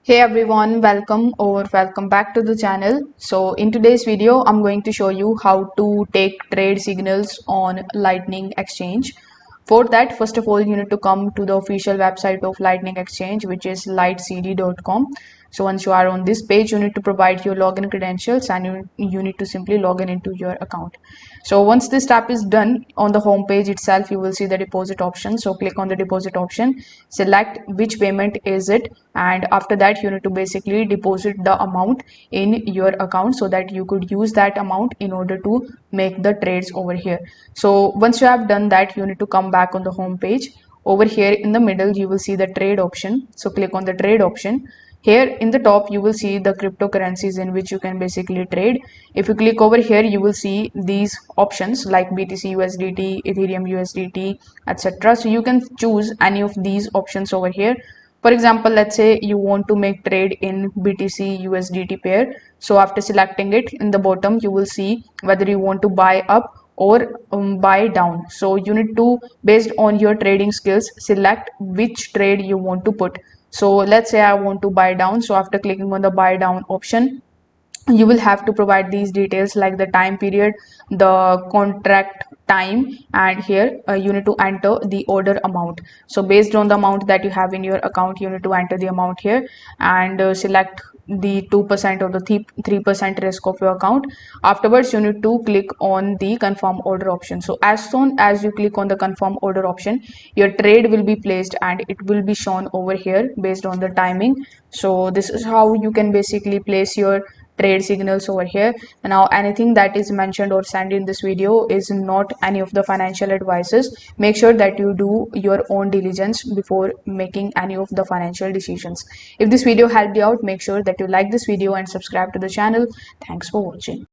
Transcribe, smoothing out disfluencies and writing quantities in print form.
Hey everyone, welcome back to the channel. So in today's video, I'm going to show you how to take trade signals on Lightning Exchange. For that, first of all, you need to come to the official website of Lightning Exchange, which is lightcd.com. So once you are on this page, you need to provide your login credentials and you need to simply log in into your account. So once this step is done, on the home page itself, you will see the deposit option. So click on the deposit option, select which payment is it, and after that you need to basically deposit the amount in your account so that you could use that amount in order to make the trades over here. So once you have done that, you need to come back on the home page. Over here in the middle you will see the trade option, so click on the trade option. Here in the top you will see the cryptocurrencies in which you can basically trade. If you click over here, you will see these options like BTC USDT, Ethereum USDT, etc. So you can choose any of these options over here. For example, let's say you want to make trade in BTC USDT pair. So after selecting it, in the bottom you will see whether you want to buy up or buy down. So you need to, based on your trading skills, select which trade you want to put. So let's say I want to buy down. So after clicking on the buy down option, you will have to provide these details like the time period, the contract time, and here you need to enter the order amount. So based on the amount that you have in your account, you need to enter the amount here and select the 2% or the 3% risk of your account. Afterwards, you need to click on the confirm order option. So as soon as you click on the confirm order option, your trade will be placed and it will be shown over here based on the timing. So this is how you can basically place your trade signals over here. Now anything that is mentioned or sent in this video is not any of the financial advices. Make sure that you do your own diligence before making any of the financial decisions. If this video helped you out, make sure that you like this video and subscribe to the channel. Thanks for watching.